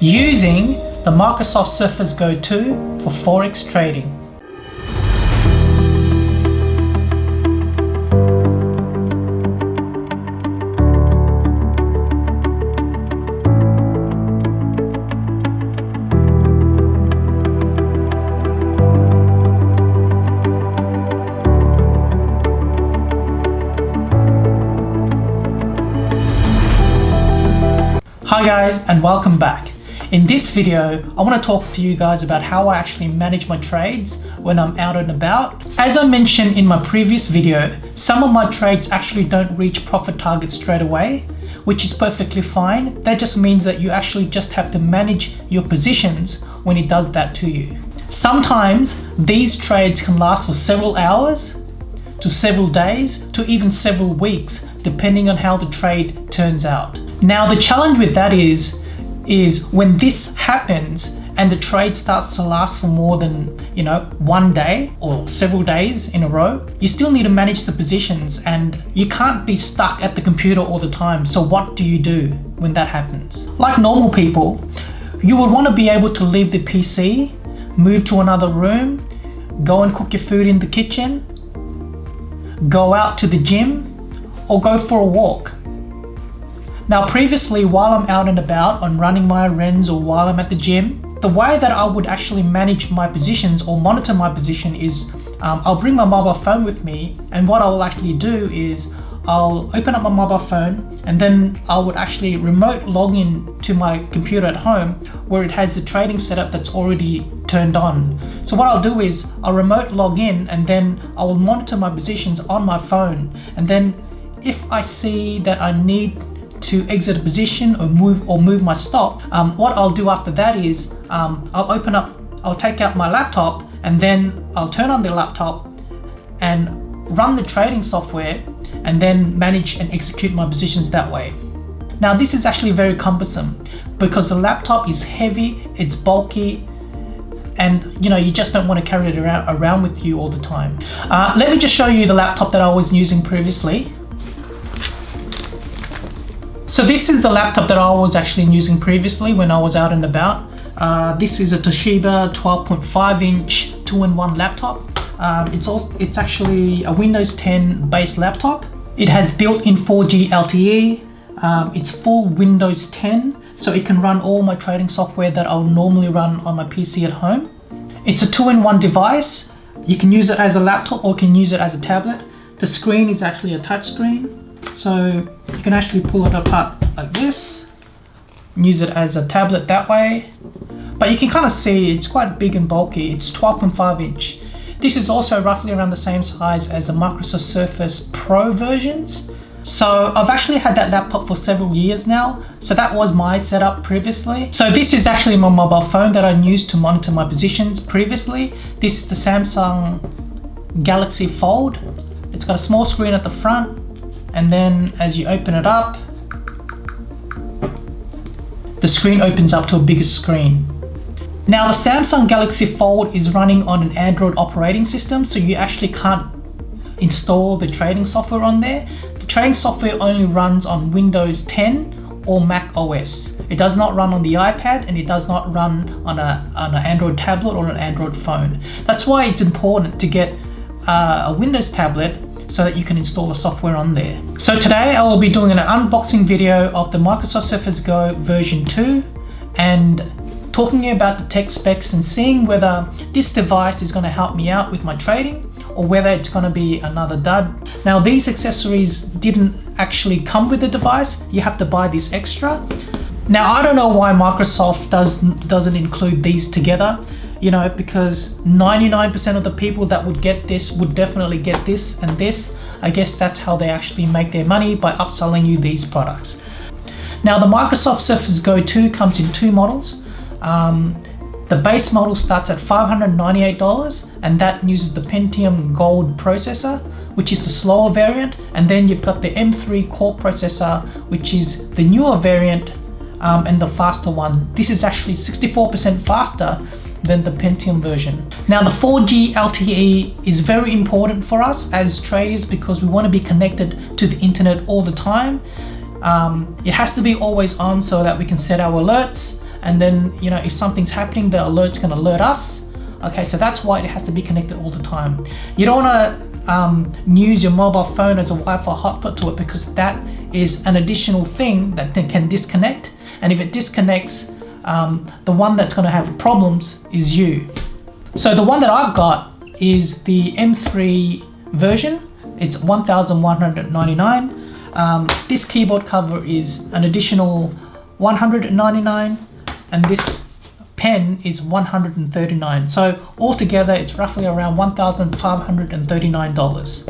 using the Microsoft Surface Go 2 for Forex trading. Hi guys, and welcome back. In this video, I want to talk to you guys about how I actually manage my trades when I'm out and about. As I mentioned in my previous video, some of my trades actually don't reach profit targets straight away, which is perfectly fine. That just means that you actually just have to manage your positions when it does that to you. Sometimes these trades can last for several hours, to several days, to even several weeks, depending on how the trade turns out. Now the challenge with that is when this happens and the trade starts to last for more than one day or several days in a row, you still need to manage the positions and you can't be stuck at the computer all the time. So what do you do when that happens? Like normal people, you would want to be able to leave the PC, move to another room, go and cook your food in the kitchen, go out to the gym, or go for a walk. Now previously, while I'm out and about on running my errands or while I'm at the gym, the way that I would actually manage my positions or monitor my position is I'll bring my mobile phone with me, and what I will actually do is I'll open up my mobile phone and then I would actually remote log in to my computer at home where it has the trading setup that's already turned on. So what I'll do is I'll remote log in and then I will monitor my positions on my phone, and then if I see that I need to exit a position or move my stop, what I'll do after that is I'll take out my laptop and then I'll turn on the laptop and run the trading software and then manage and execute my positions that way. Now this is actually very cumbersome because the laptop is heavy, it's bulky, and you just don't want to carry it around with you all the time. Let me just show you the laptop that I was using previously. So this is the laptop that I was actually using previously when I was out and about. This is a Toshiba 12.5-inch 2-in-1 laptop. It's actually a Windows 10 based laptop. It has built-in 4G LTE. It's full Windows 10, so it can run all my trading software that I'll normally run on my PC at home. It's a 2-in-1 device. You can use it as a laptop or you can use it as a tablet. The screen is actually a touch screen. So you can actually pull it apart like this and use it as a tablet that way. But you can kind of see it's quite big and bulky. It's 12.5-inch. This is also roughly around the same size as the Microsoft Surface Pro versions. So I've actually had that laptop for several years now. So that was my setup previously. So this is actually my mobile phone that I used to monitor my positions previously. This is the Samsung Galaxy Fold. It's got a small screen at the front, and then as you open it up, the screen opens up to a bigger screen. Now the Samsung Galaxy Fold is running on an Android operating system, so you actually can't install the trading software on there. The trading software only runs on Windows 10 or Mac OS. It does not run on the iPad, and it does not run on an Android tablet or an Android phone. That's why it's important to get a Windows tablet so that you can install the software on there. So today I will be doing an unboxing video of the Microsoft Surface Go version 2 and talking about the tech specs and seeing whether this device is going to help me out with my trading or whether it's going to be another dud. Now these accessories didn't actually come with the device. You have to buy this extra. Now I don't know why Microsoft doesn't include these together. Because 99% of the people that would get this would definitely get this and this. I guess that's how they actually make their money, by upselling you these products. Now the Microsoft Surface Go 2 comes in two models. The base model starts at $598, and that uses the Pentium Gold processor, which is the slower variant. And then you've got the M3 core processor, which is the newer variant and the faster one. This is actually 64% faster than the Pentium version. Now the 4G LTE is very important for us as traders because we want to be connected to the internet all the time. It has to be always on so that we can set our alerts and then, you know, if something's happening, the alert's gonna alert us. Okay, so that's why it has to be connected all the time. You don't wanna use your mobile phone as a Wi-Fi hotspot to it, because that is an additional thing that can disconnect. And if it disconnects, the one that's gonna have problems is you. So the one that I've got is the M3 version. It's $1,199. This keyboard cover is an additional $199, and this pen is $139. So altogether, it's roughly around $1,539.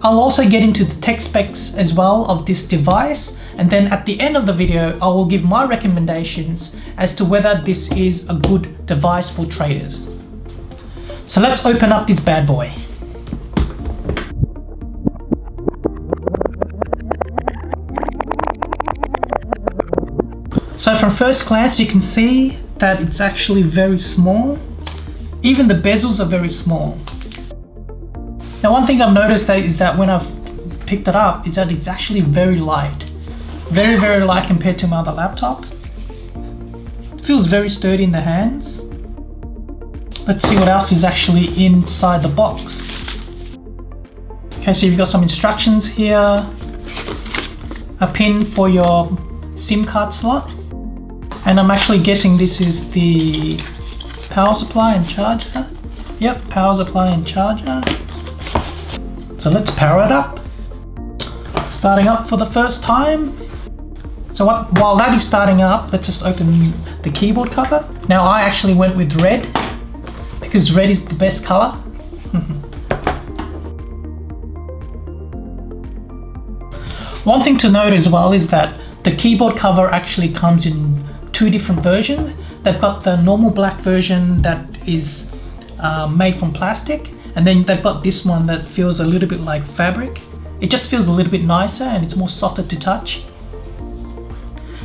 I'll also get into the tech specs as well of this device, and then at the end of the video, I will give my recommendations as to whether this is a good device for traders. So let's open up this bad boy. So from first glance, you can see that it's actually very small. Even the bezels are very small. Now, one thing I've noticed is that when I've picked it up, is that it's actually very light. Very, very light compared to my other laptop. It feels very sturdy in the hands. Let's see what else is actually inside the box. Okay, so you've got some instructions here. A pin for your SIM card slot. And I'm actually guessing this is the power supply and charger. Yep, power supply and charger. So let's power it up. Starting up for the first time. So while that is starting up, let's just open the keyboard cover. Now I actually went with red because red is the best color. One thing to note as well is that the keyboard cover actually comes in two different versions. They've got the normal black version that is made from plastic, and then they've got this one that feels a little bit like fabric. It just feels a little bit nicer and it's more softer to touch.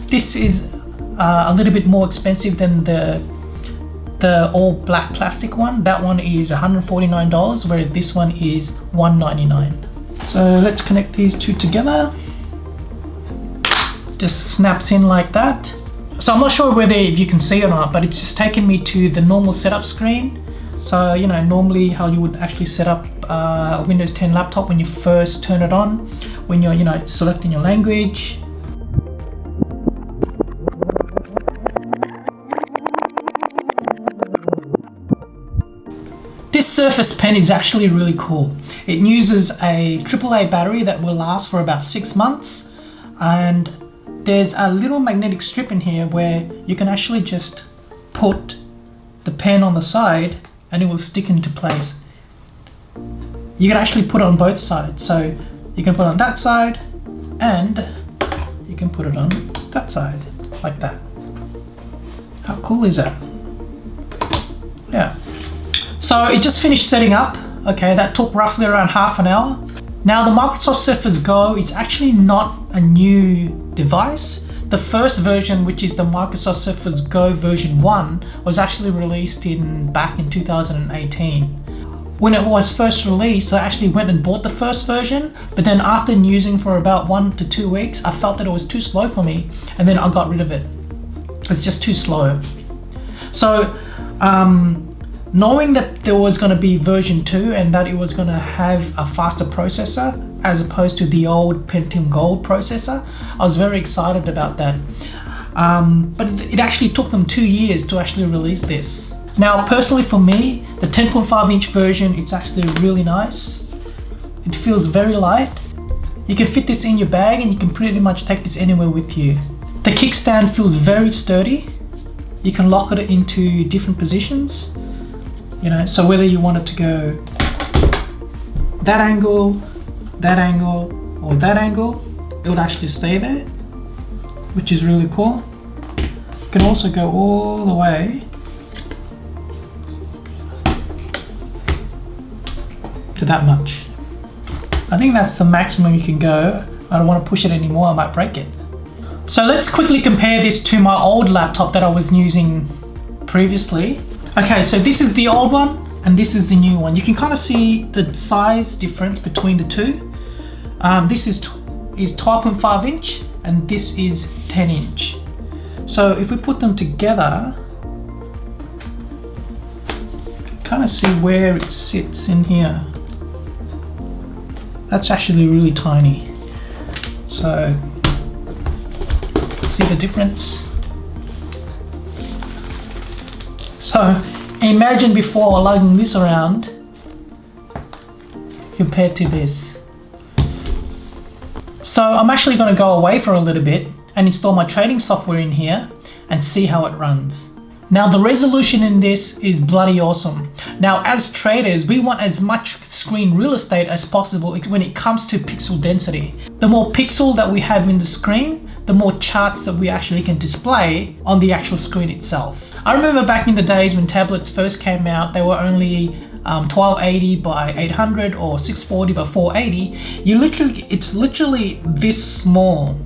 This is a little bit more expensive than the all black plastic one. That one is $149, whereas this one is $199. So let's connect these two together. Just snaps in like that. So I'm not sure whether if you can see it or not, but it's just taken me to the normal setup screen. So, you know, normally how you would actually set up a Windows 10 laptop when you first turn it on, when you're, you know, selecting your language. This Surface Pen is actually really cool. It uses a AAA battery that will last for about 6 months, and there's a little magnetic strip in here where you can actually just put the pen on the side and it will stick into place. You can actually put it on both sides. So you can put it on that side and you can put it on that side, like that. How cool is that? Yeah. So it just finished setting up. Okay, that took roughly around half an hour. Now the Microsoft Surface Go, it's actually not a new device. The first version, which is the Microsoft Surface Go version 1, was actually released back in 2018. When it was first released, I actually went and bought the first version, but then after using for about 1 to 2 weeks, I felt that it was too slow for me, and then I got rid of it. It's just too slow. So, knowing that there was going to be version 2 and that it was going to have a faster processor as opposed to the old Pentium Gold processor, I was very excited about that. But it actually took them 2 years to actually release this. Now, personally for me, the 10.5-inch version, it's actually really nice. It feels very light. You can fit this in your bag and you can pretty much take this anywhere with you. The kickstand feels very sturdy. You can lock it into different positions. You know, so whether you want it to go that angle, or that angle, it would actually stay there, which is really cool. You can also go all the way to that much. I think that's the maximum you can go. I don't want to push it anymore, I might break it. So let's quickly compare this to my old laptop that I was using previously. Okay, so this is the old one and this is the new one. You can kind of see the size difference between the two. This is 12.5 inch and this is 10 inch. So if we put them together, kind of see where it sits in here. That's actually really tiny. So see the difference? So imagine before lugging this around compared to this. So I'm actually going to go away for a little bit and install my trading software in here and see how it runs. Now the resolution in this is bloody awesome. Now as traders, we want as much screen real estate as possible when it comes to pixel density. The more pixel that we have in the screen, the more charts that we actually can display on the actual screen itself. I remember back in the days when tablets first came out, they were only 1280 by 800 or 640 by 480. It's literally this small.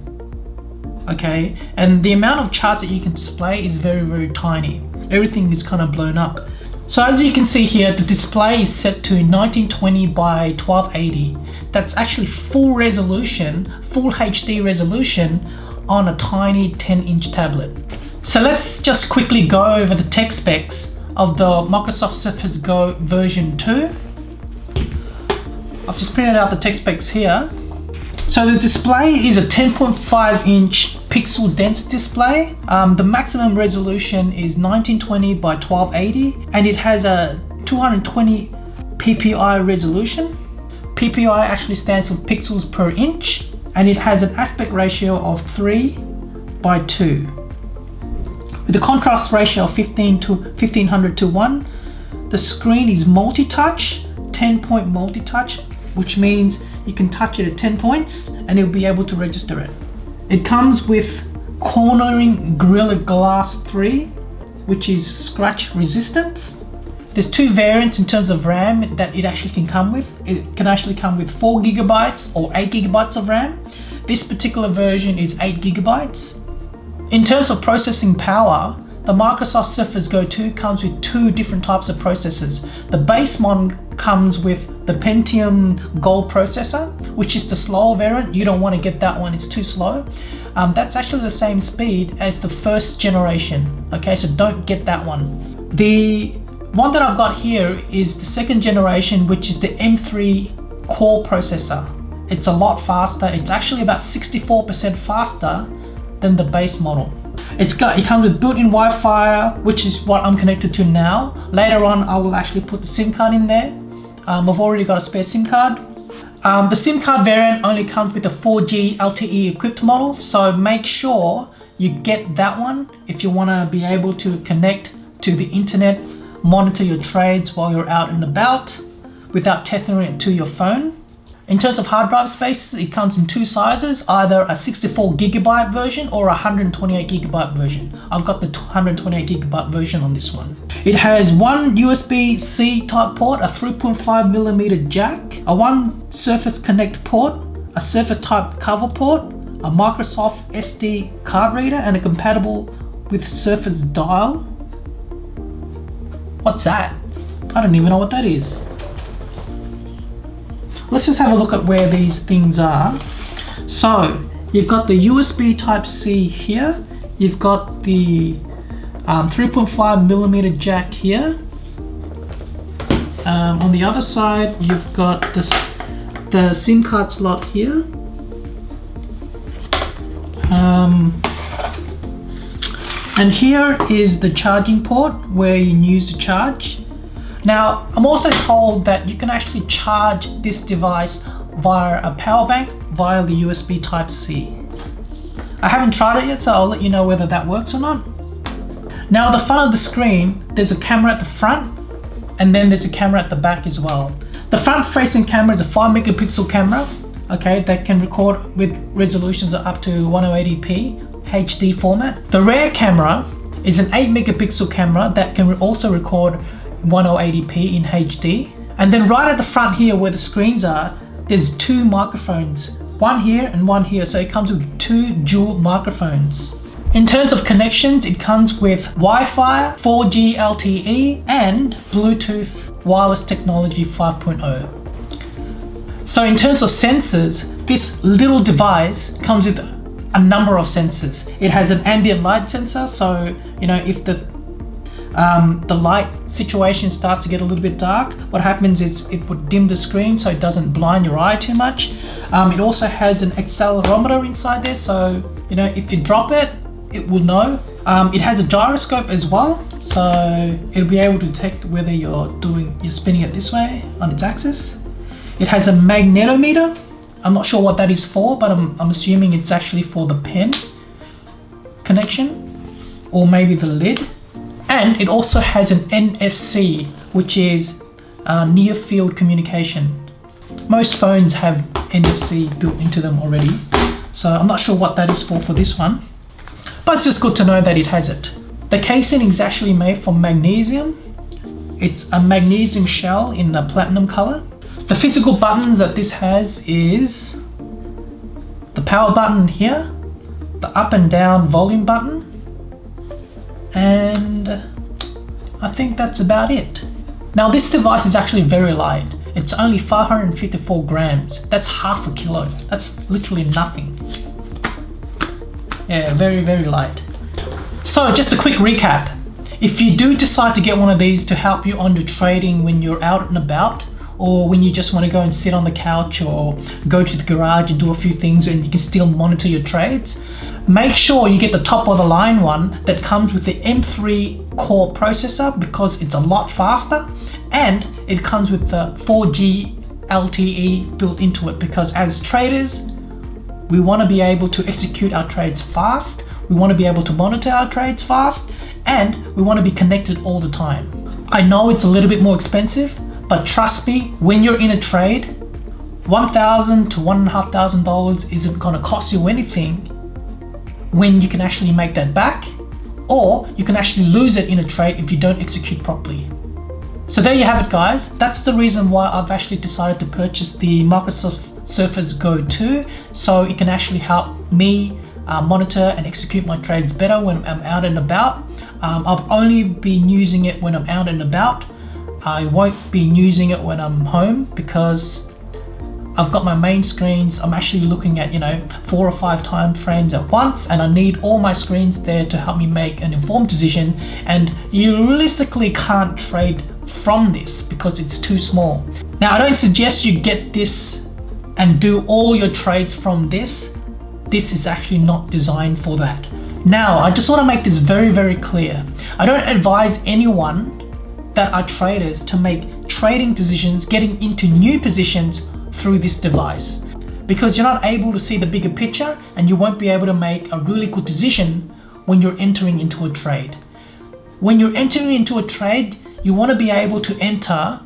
Okay, and the amount of charts that you can display is very, very tiny. Everything is kind of blown up. So as you can see here, the display is set to 1920 by 1280. That's actually full resolution, full HD resolution on a tiny 10-inch tablet. So let's just quickly go over the tech specs of the Microsoft Surface Go version 2. I've just printed out the tech specs here. So the display is a 10.5 inch pixel dense display. The maximum resolution is 1920 by 1280 and it has a 220 ppi resolution. Ppi actually stands for pixels per inch and it has an aspect ratio of 3 by 2. With a contrast ratio of 1500 to 1. The screen is multi-touch, 10-point multi-touch, which means you can touch it at 10 points and it'll be able to register it. It comes with cornering Gorilla Glass 3, which is scratch resistance. There's two variants in terms of RAM that it actually can come with. It can actually come with 4 gigabytes or 8 gigabytes of RAM. This particular version is 8 gigabytes. In terms of processing power, the Microsoft Surface Go 2 comes with two different types of processors. The base model comes with the Pentium Gold processor, which is the slower variant. You don't want to get that one, it's too slow. That's actually the same speed as the first generation. Okay, so don't get that one. The one that I've got here is the second generation, which is the M3 Core processor. It's a lot faster. It's actually about 64% faster than the base model. It comes with built-in Wi-Fi, which is what I'm connected to now. Later on, I will actually put the SIM card in there. I've already got a spare SIM card. The SIM card variant only comes with a 4G LTE equipped model, so make sure you get that one if you want to be able to connect to the internet, monitor your trades while you're out and about without tethering it to your phone. In terms of hard drive spaces, it comes in two sizes, either a 64 gigabyte version or a 128 gigabyte version. I've got the 128 gigabyte version on this one. It has one USB-C type port, a 3.5 millimeter jack, a one Surface Connect port, a Surface type cover port, a Microsoft SD card reader, and a compatible with Surface dial. What's that? I don't even know what that is. Let's just have a look at where these things are. So you've got the USB Type-C here. You've got the 3.5 millimeter jack here. On the other side, you've got the SIM card slot here. And here is the charging port where you can use to charge. Now, I'm also told that you can actually charge this device via a power bank via the USB Type-C. I haven't tried it yet, so I'll let you know whether that works or not. Now, the front of the screen, there's a camera at the front, and then there's a camera at the back as well. The front-facing camera is a 5 megapixel camera, okay, that can record with resolutions of up to 1080p HD format. The rear camera is an 8 megapixel camera that can also record 1080p in HD. And then right at the front here where the screens are, there's two microphones, one here and one here, so it comes with two dual microphones. In terms of connections, it comes with Wi-Fi, 4G LTE, and Bluetooth wireless technology 5.0. So in terms of sensors, this little device comes with a number of sensors. It has an ambient light sensor, so if the light situation starts to get a little bit dark, what happens is it would dim the screen so it doesn't blind your eye too much. It also has an accelerometer inside there, so if you drop it, it will know. It has a gyroscope as well, so it'll be able to detect whether you're spinning it this way on its axis. It has a magnetometer. I'm not sure what that is for, but I'm assuming it's actually for the pen connection, or maybe the lid. And it also has an NFC, which is near field communication. Most phones have NFC built into them already, so I'm not sure what that is for this one, but it's just good to know that it has it. The casing is actually made from magnesium. It's a magnesium shell in a platinum color. The physical buttons that this has is the power button here, the up and down volume button, and I think that's about it. Now this device is actually very light. It's only 554 grams. That's half a kilo. That's literally nothing. Yeah, very, very light. So just a quick recap. If you do decide to get one of these to help you on your trading when you're out and about, or when you just want to go and sit on the couch or go to the garage and do a few things and you can still monitor your trades, make sure you get the top of the line one that comes with the M3 core processor, because it's a lot faster, and it comes with the 4G LTE built into it, because as traders, we want to be able to execute our trades fast, we want to be able to monitor our trades fast, and we want to be connected all the time. I know it's a little bit more expensive, but trust me, when you're in a trade, $1,000 to $1,500 isn't gonna cost you anything when you can actually make that back, or you can actually lose it in a trade if you don't execute properly. So there you have it, guys. That's the reason why I've actually decided to purchase the Microsoft Surface Go 2, so it can actually help me monitor and execute my trades better when I'm out and about. I've only been using it when I'm out and about. I won't be using it when I'm home, because I've got my main screens. I'm actually looking at 4 or 5 time frames at once, and I need all my screens there to help me make an informed decision, and you realistically can't trade from this because it's too small. Now I don't suggest you get this and do all your trades from this. This is actually not designed for that. Now I just want to make this very, very clear. I don't advise anyone that are traders to make trading decisions getting into new positions through this device, because you're not able to see the bigger picture and you won't be able to make a really good decision when you're entering into a trade. When you're entering into a trade, you want to be able to enter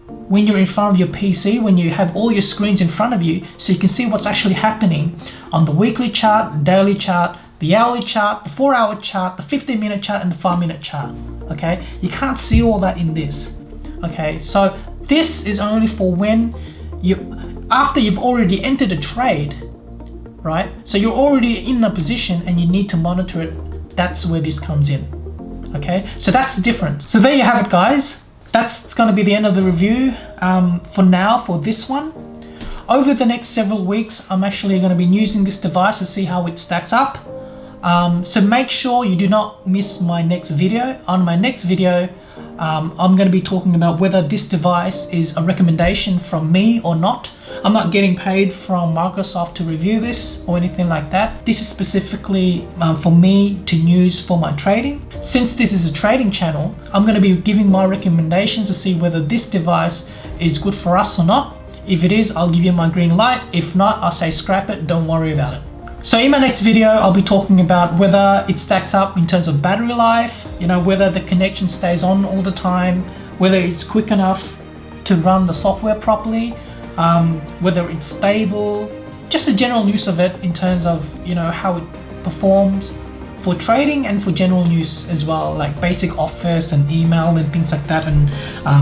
when you're in front of your PC, when you have all your screens in front of you, so you can see what's actually happening on the weekly chart, the daily chart, the hourly chart, the 4-hour chart, the 15-minute chart, and the 5-minute chart. Okay, you can't see all that in this. Okay, so this is only for when after you've already entered a trade, right? So you're already in a position and you need to monitor it. That's where this comes in. Okay, so that's the difference. So there you have it, guys. That's going to be the end of the review for now for this one. Over the next several weeks, I'm actually going to be using this device to see how it stacks up. So make sure you do not miss my next video. On my next video, I'm going to be talking about whether this device is a recommendation from me or not. I'm not getting paid from Microsoft to review this or anything like that. This is specifically for me to use for my trading. Since this is a trading channel, I'm going to be giving my recommendations to see whether this device is good for us or not. If it is, I'll give you my green light. If not, I'll say scrap it, don't worry about it. So in my next video, I'll be talking about whether it stacks up in terms of battery life, whether the connection stays on all the time, whether it's quick enough to run the software properly, whether it's stable, just the general use of it in terms of, how it performs for trading and for general use as well, like basic office and email and things like that, and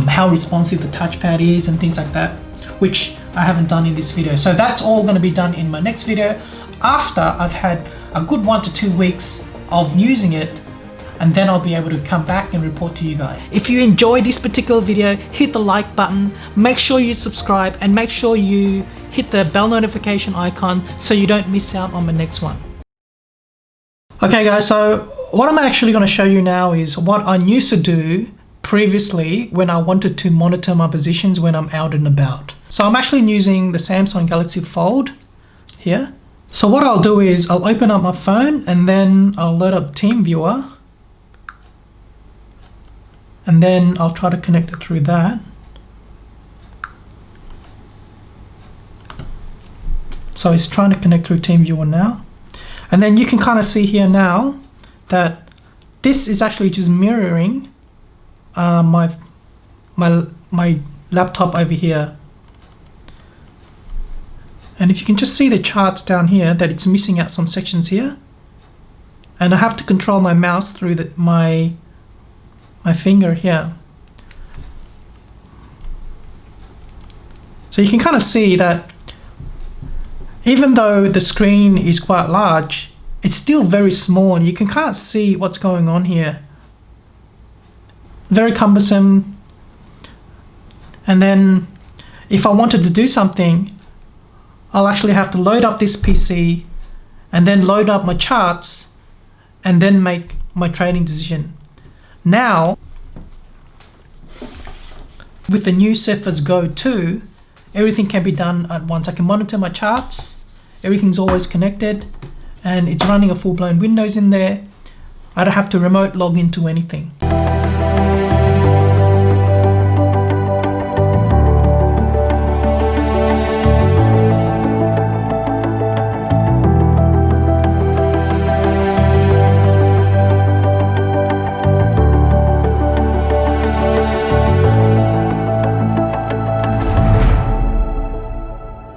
how responsive the touchpad is and things like that, which I haven't done in this video. So that's all going to be done in my next video after I've had a good 1 to 2 weeks of using it and then I'll be able to come back and report to you guys. If you enjoyed this particular video, hit the like button, make sure you subscribe, and make sure you hit the bell notification icon so you don't miss out on the next one. Okay guys, so what I'm actually going to show you now is what I used to do previously when I wanted to monitor my positions when I'm out and about. So I'm actually using the Samsung Galaxy Fold here. So what I'll do is I'll open up my phone and then I'll load up TeamViewer, and then I'll try to connect it through that. So it's trying to connect through TeamViewer now. And then you can kind of see here now that this is actually just mirroring my laptop over here. And if you can just see the charts down here, that it's missing out some sections here. And I have to control my mouse through my finger here. So you can kind of see that even though the screen is quite large, it's still very small. You can kind of see what's going on here. Very cumbersome. And then if I wanted to do something, I'll actually have to load up this PC and then load up my charts and then make my trading decision. Now, with the new Surface Go 2, everything can be done at once. I can monitor my charts, everything's always connected, and it's running a full-blown Windows in there. I don't have to remote log into anything.